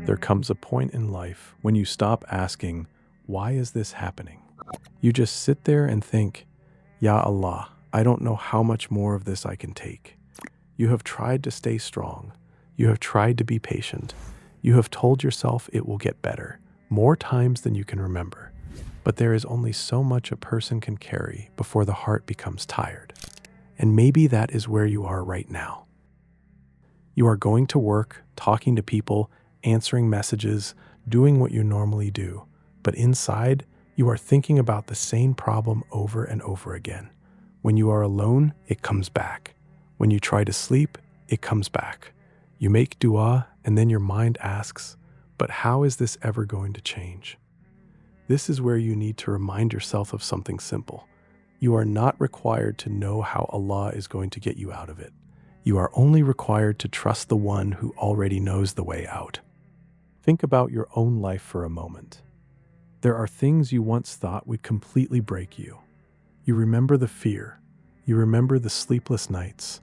There comes a point in life when you stop asking, why is this happening? You just sit there and think, Ya Allah, I don't know how much more of this I can take. You have tried to stay strong. You have tried to be patient. You have told yourself it will get better, more times than you can remember. But there is only so much a person can carry before the heart becomes tired. And maybe that is where you are right now. You are going to work, talking to people, answering messages, doing what you normally do. But inside, you are thinking about the same problem over and over again. When you are alone, it comes back. When you try to sleep, it comes back. You make dua, and then your mind asks, but how is this ever going to change? This is where you need to remind yourself of something simple. You are not required to know how Allah is going to get you out of it. You are only required to trust the one who already knows the way out. Think about your own life for a moment. There are things you once thought would completely break you. You remember the fear. You remember the sleepless nights.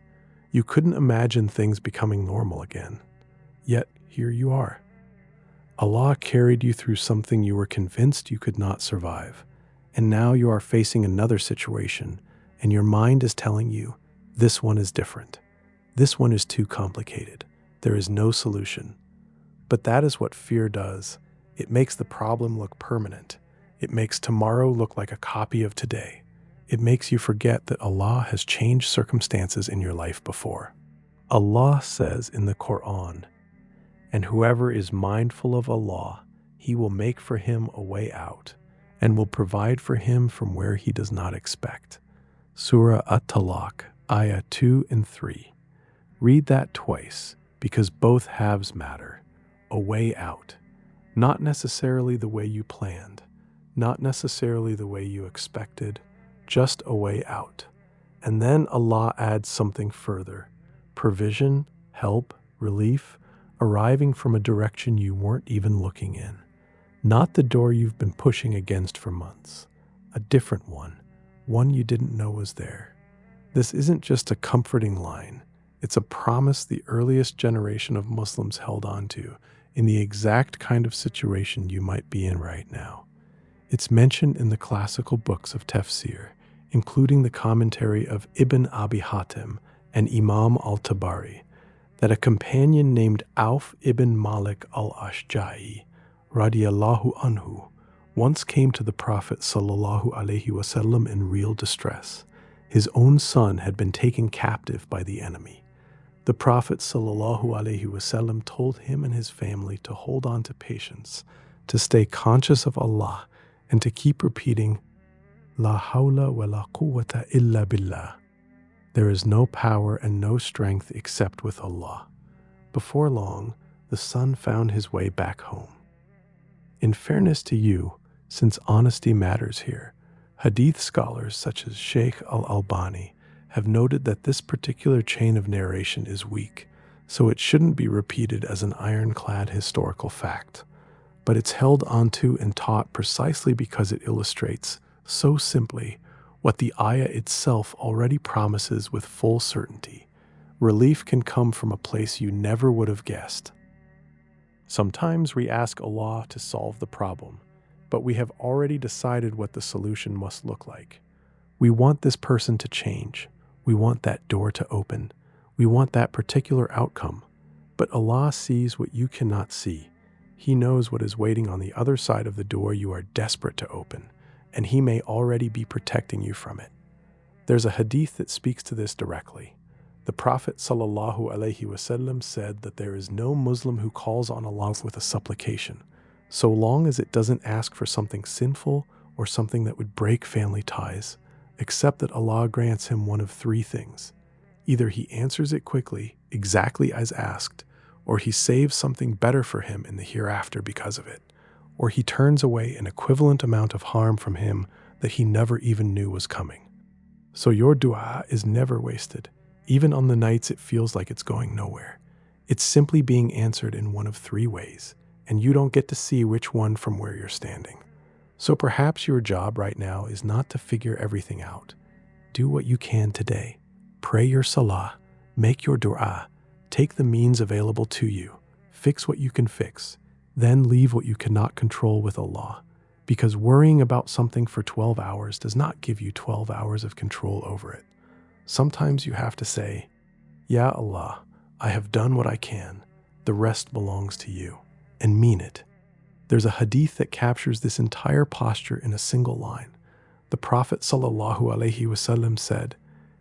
You couldn't imagine things becoming normal again. Yet, here you are. Allah carried you through something you were convinced you could not survive. And now you are facing another situation, and your mind is telling you, this one is different. This one is too complicated. There is no solution. But that is what fear does. It makes the problem look permanent. It makes tomorrow look like a copy of today. It makes you forget that Allah has changed circumstances in your life before. Allah says in the Quran, and whoever is mindful of Allah, He will make for him a way out, and will provide for him from where he does not expect. Surah At-Talaq, Ayah 2 and 3. Read that twice, because both halves matter. A way out. Not necessarily the way you planned, not necessarily the way you expected, just a way out. And then Allah adds something further. Provision, help, relief, arriving from a direction you weren't even looking in. Not the door you've been pushing against for months. A different one you didn't know was there. This isn't just a comforting line. It's a promise the earliest generation of Muslims held on to in the exact kind of situation you might be in right now. It's mentioned in the classical books of tafsir, including the commentary of Ibn Abi Hatim and Imam al-Tabari, that a companion named Auf ibn Malik al-Ashja'i, radiyallahu anhu, once came to the Prophet sallallahu alaihi wasallam in real distress. His own son had been taken captive by the enemy. The Prophet sallallahu alaihi wasallam told him and his family to hold on to patience, to stay conscious of Allah, and to keep repeating, La hawla wa la quwwata illa billah. There is no power and no strength except with Allah. Before long, the son found his way back home. In fairness to you, since honesty matters here, Hadith scholars such as Sheikh al-Albani have noted that this particular chain of narration is weak, so it shouldn't be repeated as an ironclad historical fact. But it's held onto and taught precisely because it illustrates, so simply, what the ayah itself already promises with full certainty. Relief can come from a place you never would have guessed. Sometimes we ask Allah to solve the problem, but we have already decided what the solution must look like. We want this person to change. We want that door to open. We want that particular outcome. But Allah sees what you cannot see. He knows what is waiting on the other side of the door you are desperate to open, and He may already be protecting you from it. There's a hadith that speaks to this directly. The Prophet sallallahu alaihi wasallam said that there is no Muslim who calls on Allah with a supplication, so long as it doesn't ask for something sinful or something that would break family ties, except that Allah grants him one of three things. Either He answers it quickly, exactly as asked, or He saves something better for him in the hereafter because of it, or He turns away an equivalent amount of harm from him that he never even knew was coming. So your dua is never wasted, even on the nights it feels like it's going nowhere. It's simply being answered in one of three ways, and you don't get to see which one from where you're standing. So perhaps your job right now is not to figure everything out. Do what you can today. Pray your salah, make your dua, take the means available to you, fix what you can fix, Then leave what you cannot control with Allah, because worrying about something for 12 hours does not give you 12 hours of control over it. Sometimes you have to say, Ya Allah, I have done what I can. The rest belongs to you, and mean it. There's a hadith that captures this entire posture in a single line. The Prophet ﷺ said,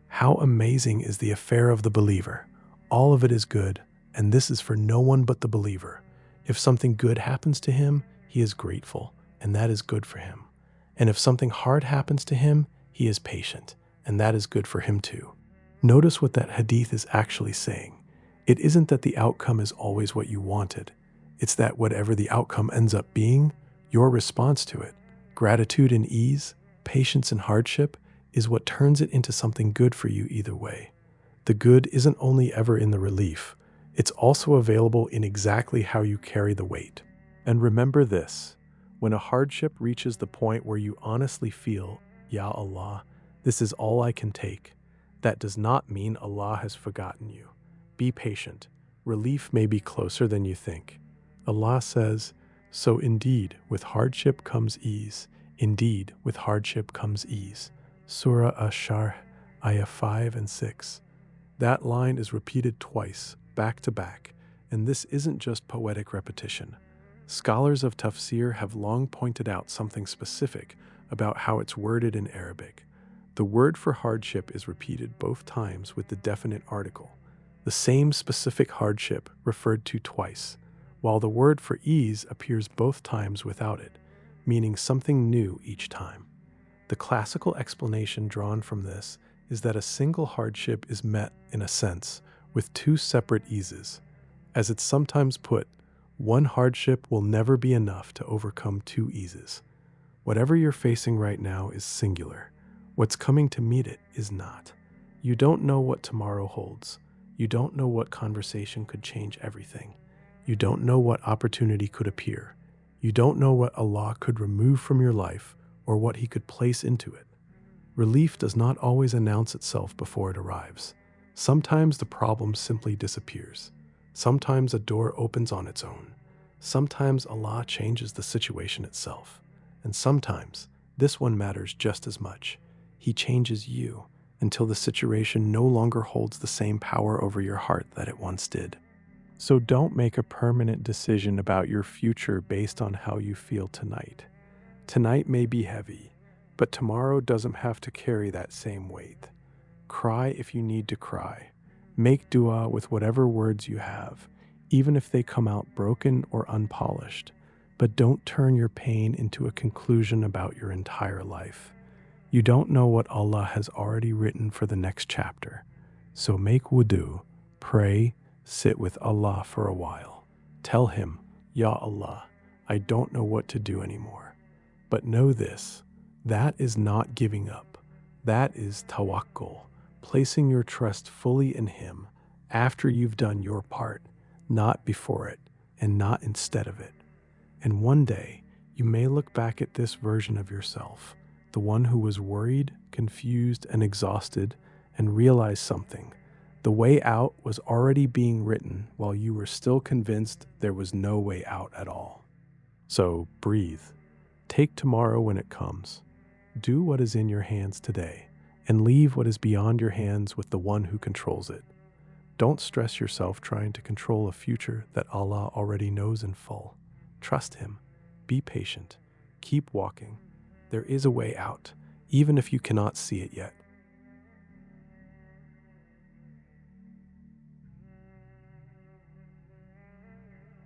"How amazing is the affair of the believer. All of it is good, and this is for no one but the believer. If something good happens to him, he is grateful, and that is good for him. And if something hard happens to him, he is patient, and that is good for him too." Notice what that hadith is actually saying. It isn't that the outcome is always what you wanted. It's that whatever the outcome ends up being, your response to it, gratitude and ease, patience and hardship, is what turns it into something good for you either way. The good isn't only ever in the relief, it's also available in exactly how you carry the weight. And remember this, when a hardship reaches the point where you honestly feel, Ya Allah, this is all I can take, that does not mean Allah has forgotten you. Be patient. Relief may be closer than you think. Allah says, "So indeed, with hardship comes ease. Indeed, with hardship comes ease." Surah Ash-Sharh, ayah 5 and 6. That line is repeated twice, back to back, and this isn't just poetic repetition. Scholars of tafsir have long pointed out something specific about how it's worded in Arabic. The word for hardship is repeated both times with the definite article, the same specific hardship referred to twice, while the word for ease appears both times without it, meaning something new each time. The classical explanation drawn from this is that a single hardship is met, in a sense, with two separate eases. As it's sometimes put, one hardship will never be enough to overcome two eases. Whatever you're facing right now is singular. What's coming to meet it is not. You don't know what tomorrow holds. You don't know what conversation could change everything. You don't know what opportunity could appear. You don't know what Allah could remove from your life or what He could place into it. Relief does not always announce itself before it arrives. Sometimes the problem simply disappears. Sometimes a door opens on its own. Sometimes Allah changes the situation itself. And sometimes this one matters just as much. He changes you until the situation no longer holds the same power over your heart that it once did. So don't make a permanent decision about your future based on how you feel tonight. Tonight may be heavy, but tomorrow doesn't have to carry that same weight. Cry if you need to cry. Make dua with whatever words you have, even if they come out broken or unpolished. But don't turn your pain into a conclusion about your entire life. You don't know what Allah has already written for the next chapter. So make wudu, pray, sit with Allah for a while. Tell Him, Ya Allah, I don't know what to do anymore. But know this, that is not giving up. That is tawakkul, placing your trust fully in Him after you've done your part, not before it, and not instead of it. And one day, you may look back at this version of yourself, the one who was worried, confused, and exhausted, and realize something. The way out was already being written while you were still convinced there was no way out at all. So breathe. Take tomorrow when it comes. Do what is in your hands today, and leave what is beyond your hands with the one who controls it. Don't stress yourself trying to control a future that Allah already knows in full. Trust Him. Be patient. Keep walking. There is a way out, even if you cannot see it yet.